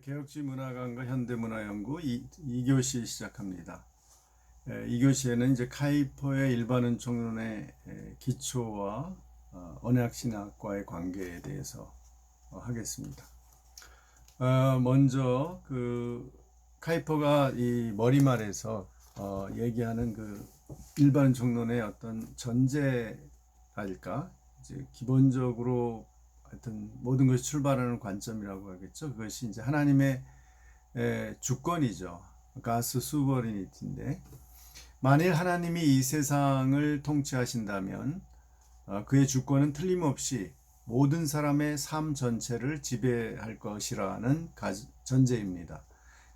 개혁주의 문화관과 현대문화연구 2교시 시작합니다. 2교시에는 이제 카이퍼의 일반은 총론의 기초와 언약신학과의 관계에 대해서 하겠습니다. 먼저 카이퍼가 이 머리말에서 얘기하는 일반 총론의 어떤 전제랄까, 이제 기본적으로 하여튼 모든 것이 출발하는 관점이라고 하겠죠. 그것이 이제 하나님의 주권이죠. 가스 수버리니티인데, 만일 하나님이 이 세상을 통치하신다면 그의 주권은 틀림없이 모든 사람의 삶 전체를 지배할 것이라는 전제입니다.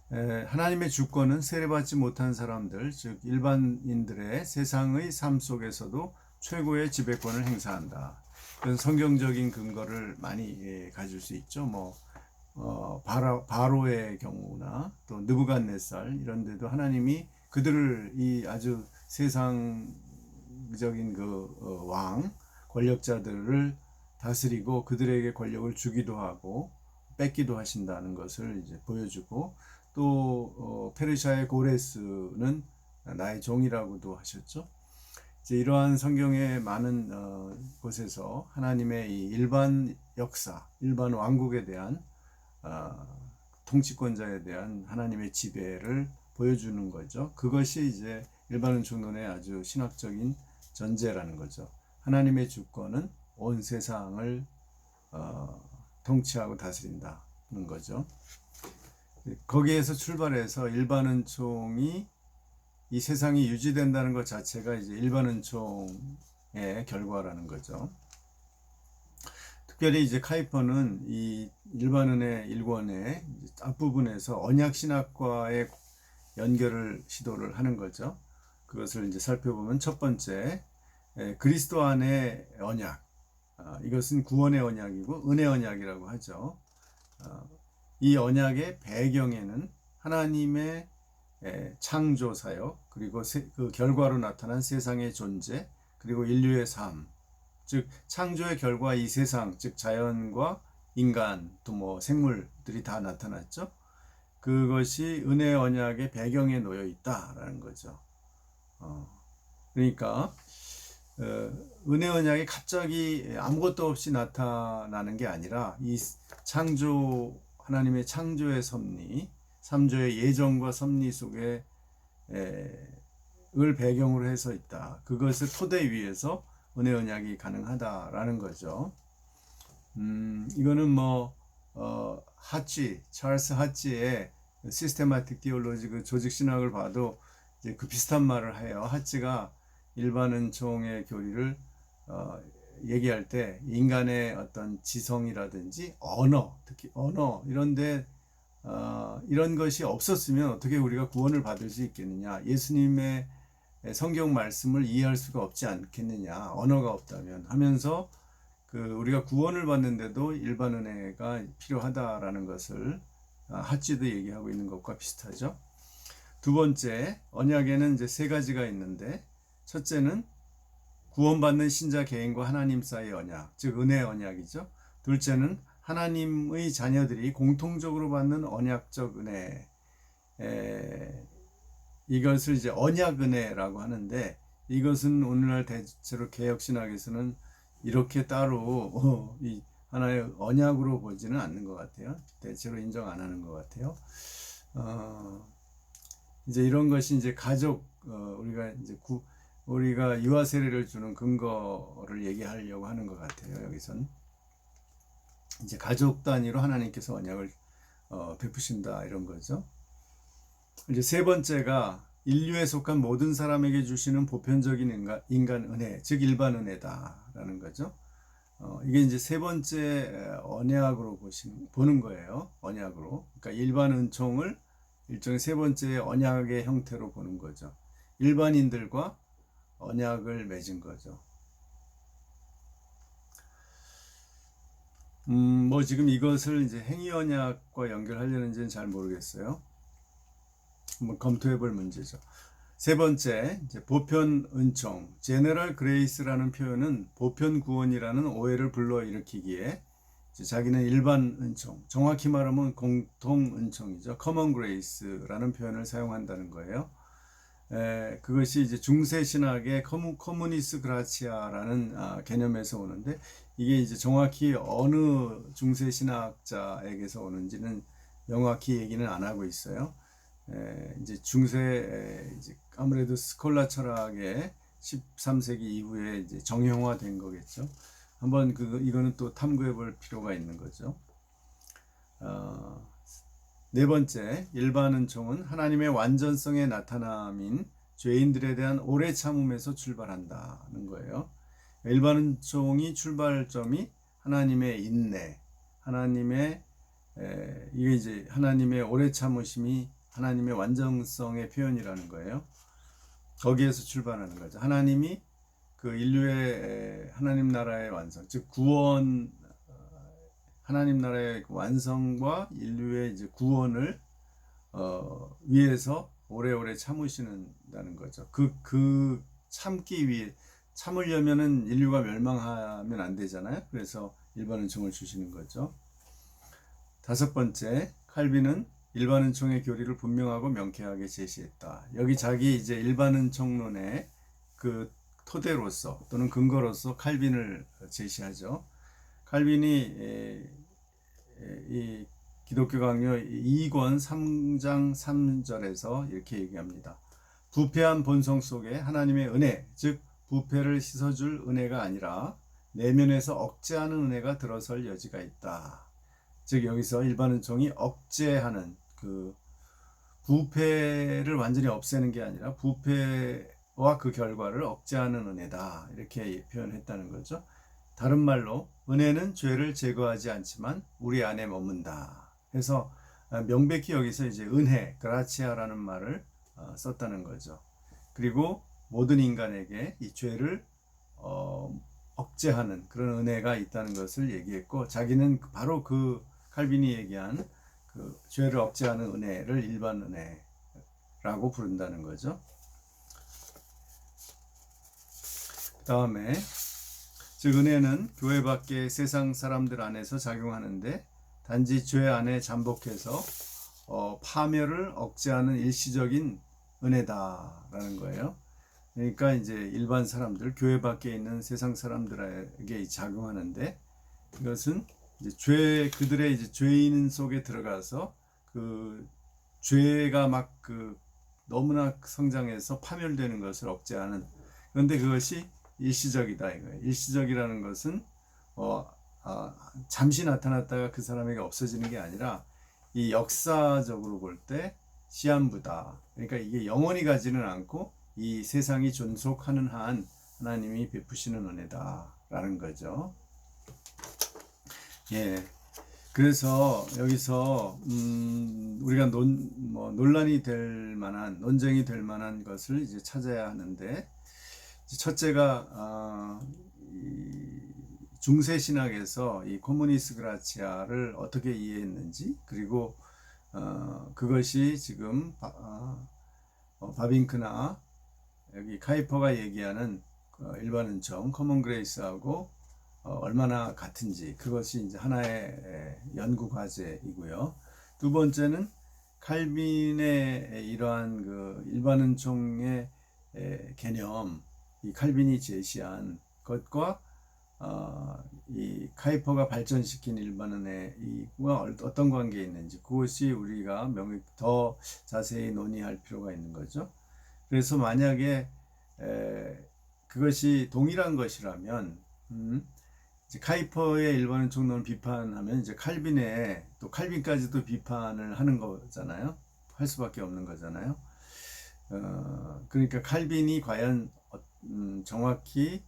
하나님의 주권은 세례받지 못한 사람들, 즉 일반인들의 세상의 삶 속에서도 최고의 지배권을 행사한다. 그런 성경적인 근거를 많이 가질 수 있죠. 바로의 경우나 또 느부갓네살 이런 데도 하나님이 그들을 이 아주 세상적인 왕 권력자들을 다스리고 그들에게 권력을 주기도 하고 뺏기도 하신다는 것을 이제 보여주고, 또 페르시아의 고레스는 나의 종이라고도 하셨죠. 이제 이러한 성경의 많은 곳에서 하나님의 이 일반 역사, 일반 왕국에 대한 통치권자에 대한 하나님의 지배를 보여주는 거죠. 그것이 이제 일반 총론의 아주 신학적인 전제라는 거죠. 하나님의 주권은 온 세상을 통치하고 다스린다는 거죠. 거기에서 출발해서 일반은총이 이 세상이 유지된다는 것 자체가 이제 일반은총의 결과라는 거죠. 특별히 이제 카이퍼는 이 일반은의 1권의 앞부분에서 언약신학과의 연결을 시도를 하는 거죠. 그것을 이제 살펴보면 첫 번째, 그리스도 안의 언약. 이것은 구원의 언약이고 은혜 언약이라고 하죠. 이 언약의 배경에는 하나님의 창조 사역, 그리고 그 결과로 나타난 세상의 존재, 그리고 인류의 삶, 즉 창조의 결과 이 세상, 즉 자연과 인간, 또 생물들이 다 나타났죠. 그것이 은혜 언약의 배경에 놓여 있다라는 거죠. 그러니까 은혜 언약이 갑자기 아무것도 없이 나타나는 게 아니라 이 하나님의 창조의 섭리, 삼조의 예정과 섭리 속에 을 배경으로 해서 있다. 그것을 토대 위에서 은혜 언약이 가능하다라는 거죠. 이거는 찰스 하찌의 시스테마틱 디올로지 조직 신학을 봐도 이제 비슷한 말을 해요. 하찌가 일반은총의 교리를 얘기할 때 인간의 어떤 지성이라든지 언어, 특히 언어 이런데 이런 것이 없었으면 어떻게 우리가 구원을 받을 수 있겠느냐, 예수님의 성경 말씀을 이해할 수가 없지 않겠느냐, 언어가 없다면 하면서 우리가 구원을 받는데도 일반 은혜가 필요하다라는 것을 하찌도 얘기하고 있는 것과 비슷하죠. 두 번째, 언약에는 이제 세 가지가 있는데, 첫째는 구원받는 신자 개인과 하나님 사이의 언약, 즉 은혜 언약이죠. 둘째는 하나님의 자녀들이 공통적으로 받는 언약적 은혜, 이것을 이제 언약 은혜라고 하는데, 이것은 오늘날 대체로 개혁신학에서는 이렇게 따로 이 하나의 언약으로 보지는 않는 것 같아요. 대체로 인정 안 하는 것 같아요. 이제 이런 것이 이제 가족, 우리가 유아 세례를 주는 근거를 얘기하려고 하는 것 같아요. 여기선 이제 가족 단위로 하나님께서 언약을 베푸신다 이런 거죠. 이제 세 번째가 인류에 속한 모든 사람에게 주시는 보편적인 인간 은혜, 즉 일반 은혜다라는 거죠. 이게 이제 세 번째 언약으로 보는 거예요. 언약으로. 그러니까 일반 은총을 일종의 세 번째 언약의 형태로 보는 거죠. 일반인들과 언약을 맺은 거죠. 지금 이것을 이제 행위 언약과 연결하려는지는 잘 모르겠어요. 한번 검토해 볼 문제죠. 세 번째, 이제 보편 은총, 제너럴 그레이스라는 표현은 보편 구원이라는 오해를 불러일으키기에 자기는 일반 은총, 정확히 말하면 공통 은총이죠. common grace라는 표현을 사용한다는 거예요. 그것이 이제 중세 신학의 커무니스 그라치아라는 개념에서 오는데, 이게 이제 정확히 어느 중세 신학자에게서 오는지는 명확히 얘기는 안 하고 있어요. 이제 중세 이제 아무래도 스콜라 철학의 13세기 이후에 이제 정형화된 거겠죠. 한번 이거는 또 탐구해 볼 필요가 있는 거죠. 네 번째, 일반 은총은 하나님의 완전성의 나타남인 죄인들에 대한 오래 참음에서 출발한다는 거예요. 일반 은총이 출발점이 하나님의 인내, 이게 이제 하나님의 오래 참으심이 하나님의 완전성의 표현이라는 거예요. 거기에서 출발하는 거죠. 하나님이 그 인류의 하나님 나라의 완성, 즉 구원, 하나님 나라의 완성과 인류의 이제 구원을 위해서 오래오래 참으시는다는 거죠. 그 참기 위해, 참으려면은 인류가 멸망하면 안 되잖아요. 그래서 일반 은총을 주시는 거죠. 다섯 번째, 칼빈은 일반 은총의 교리를 분명하고 명쾌하게 제시했다. 여기 자기 이제 일반 은총론의 그 토대로서 또는 근거로서 칼빈을 제시하죠. 칼빈이 이 기독교 강요 2권 3장 3절에서 이렇게 얘기합니다. 부패한 본성 속에 하나님의 은혜, 즉 부패를 씻어줄 은혜가 아니라 내면에서 억제하는 은혜가 들어설 여지가 있다. 즉 여기서 일반 은총이 억제하는 그 부패를 완전히 없애는 게 아니라 부패와 그 결과를 억제하는 은혜다, 이렇게 표현했다는 거죠. 다른 말로 은혜는 죄를 제거하지 않지만 우리 안에 머문다 해서 명백히 여기서 이제 은혜, 그라치아라는 말을 썼다는 거죠. 그리고 모든 인간에게 이 죄를 억제하는 그런 은혜가 있다는 것을 얘기했고, 자기는 바로 그 칼빈이 얘기한 그 죄를 억제하는 은혜를 일반 은혜라고 부른다는 거죠. 그 다음에 즉 은혜는 교회 밖의 세상 사람들 안에서 작용하는데 단지 죄 안에 잠복해서 파멸을 억제하는 일시적인 은혜다라는 거예요. 그러니까 이제 일반 사람들, 교회 밖에 있는 세상 사람들에게 작용하는데, 이것은 이제 그들의 이제 죄인 속에 들어가서 그 죄가 막 그 너무나 성장해서 파멸되는 것을 억제하는, 그런데 그것이 일시적이다 이거예요. 일시적이라는 것은 잠시 나타났다가 그 사람에게 없어지는 게 아니라 이 역사적으로 볼 때 시한부다. 그러니까 이게 영원히 가지는 않고 이 세상이 존속하는 한 하나님이 베푸시는 은혜다라는 거죠. 예. 그래서 여기서 우리가 논란이 될 만한, 논쟁이 될 만한 것을 이제 찾아야 하는데, 첫째가 중세 신학에서 이 코무니스 그라치아를 어떻게 이해했는지, 그리고 그것이 지금 바빙크나 여기 카이퍼가 얘기하는 일반 은총, 커먼 그레이스하고 얼마나 같은지, 그것이 이제 하나의 연구 과제이고요. 두 번째는 칼빈의 이러한 그 일반 은총의 개념, 이 칼빈이 제시한 것과 이 카이퍼가 발전시킨 일반 은혜와 어떤 관계에 있는지, 그것이 우리가 더 자세히 논의할 필요가 있는 거죠. 그래서 만약에 그것이 동일한 것이라면 이제 카이퍼의 일반 은총론을 비판하면 이제 또 칼빈까지도 비판을 하는 거잖아요. 할 수밖에 없는 거잖아요. 그러니까 칼빈이 과연 정확히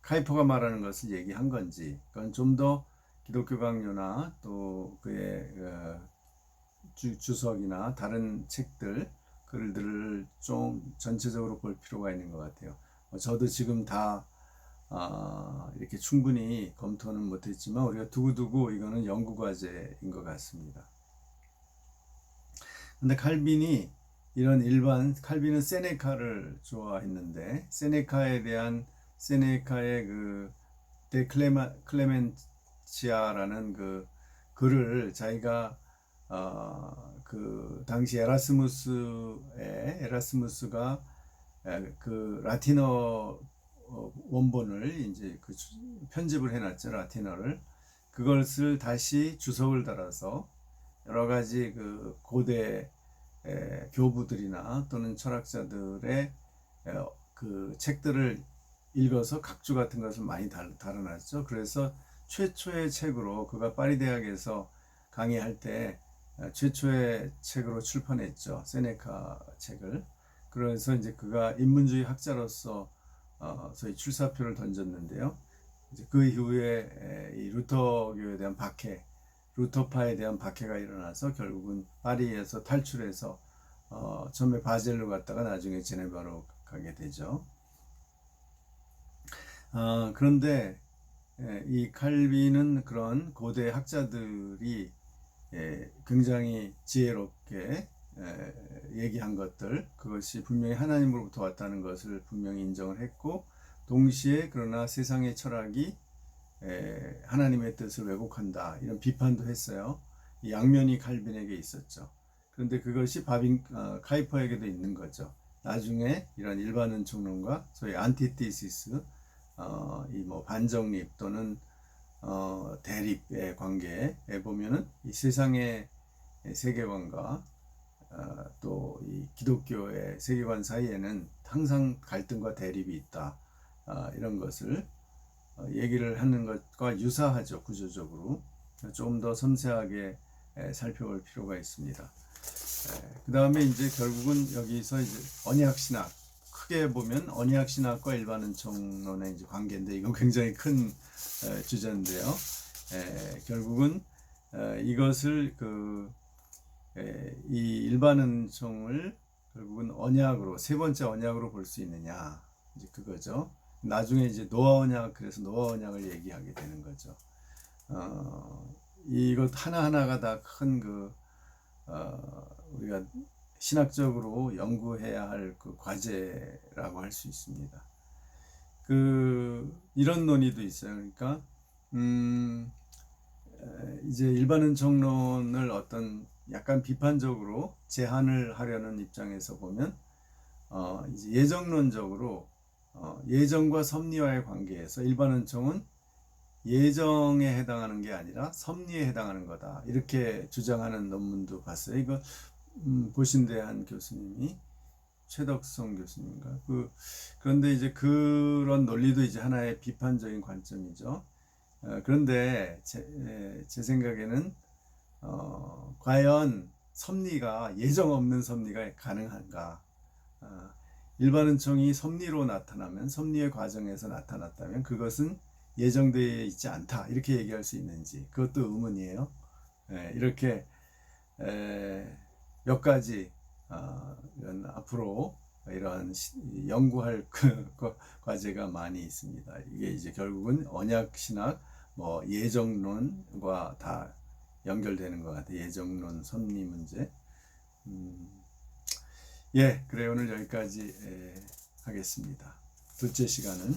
카이퍼가 말하는 것을 얘기한 건지, 그건 좀 더 기독교 강요나 또 그의 주석이나 다른 책들, 글들을 좀 전체적으로 볼 필요가 있는 것 같아요. 저도 지금 다 이렇게 충분히 검토는 못했지만 우리가 두고두고 이거는 연구 과제인 것 같습니다. 근데 칼빈은 세네카를 좋아했는데, 세네카의 그 데 클레멘치아라는 그 글을 자기가 그 당시 에라스무스가 그 라틴어 원본을 이제 그 편집을 해놨죠. 라틴어를. 그것을 다시 주석을 달아서 여러 가지 그 고대 교부들이나 또는 철학자들의 그 책들을 읽어서 각주 같은 것을 많이 달아놨죠. 그래서 최초의 책으로 그가 파리 대학에서 강의할 때 최초의 책으로 출판했죠. 세네카 책을. 그래서 이제 그가 인문주의 학자로서 소위 출사표를 던졌는데요. 이제 그 이후에 이 루터교에 대한 박해, 루터파에 대한 박해가 일어나서 결국은 파리에서 탈출해서 처음에 바젤로 갔다가 나중에 제네바로 가게 되죠. 그런데 이 칼빈은 그런 고대 학자들이 굉장히 지혜롭게 얘기한 것들, 그것이 분명히 하나님으로부터 왔다는 것을 분명히 인정을 했고, 동시에 그러나 세상의 철학이 하나님의 뜻을 왜곡한다 이런 비판도 했어요. 이 양면이 칼빈에게 있었죠. 그런데 그것이 카이퍼에게도 있는 거죠. 나중에 이런 일반 은총론과 소위 안티티시스, 이 뭐 반정립 또는 대립의 관계에 보면은 이 세상의 세계관과 또 이 기독교의 세계관 사이에는 항상 갈등과 대립이 있다. 이런 것을 얘기를 하는 것과 유사하죠. 구조적으로. 좀 더 섬세하게 살펴볼 필요가 있습니다. 그 다음에 이제 결국은 여기서 이제 언약신학, 크게 보면 언약신학과 일반 은총론의 이제 관계인데, 이건 굉장히 큰 주제인데요. 결국은 이것을 이 일반 은총을 결국은 언약으로, 세 번째 언약으로 볼 수 있느냐, 이제 그거죠. 나중에 이제 노아 언약, 그래서 노아 언약을 얘기하게 되는 거죠. 이것 하나하나가 다 큰 우리가 신학적으로 연구해야 할 그 과제라고 할 수 있습니다. 이런 논의도 있어요. 그러니까, 이제 일반 은총론을 어떤 약간 비판적으로 제한을 하려는 입장에서 보면, 이제 예정론적으로, 예정과 섭리와의 관계에서 일반 은총은 예정에 해당하는 게 아니라 섭리에 해당하는 거다, 이렇게 주장하는 논문도 봤어요. 이거 보신대 한 교수님이, 최덕성 교수님인가. 그런데 이제 그런 논리도 이제 하나의 비판적인 관점이죠. 그런데 제 생각에는 과연 섭리가, 예정 없는 섭리가 가능한가? 일반 은총이 섭리로 나타나면, 섭리의 과정에서 나타났다면 그것은 예정되어 있지 않다, 이렇게 얘기할 수 있는지, 그것도 의문이에요. 이렇게 몇 가지 이런 앞으로 이런 연구할 과제가 많이 있습니다. 이게 이제 결국은 언약 신학, 뭐 예정론과 다 연결되는 것 같아요. 예정론, 섭리 문제. 그래 오늘 여기까지 하겠습니다. 둘째 시간은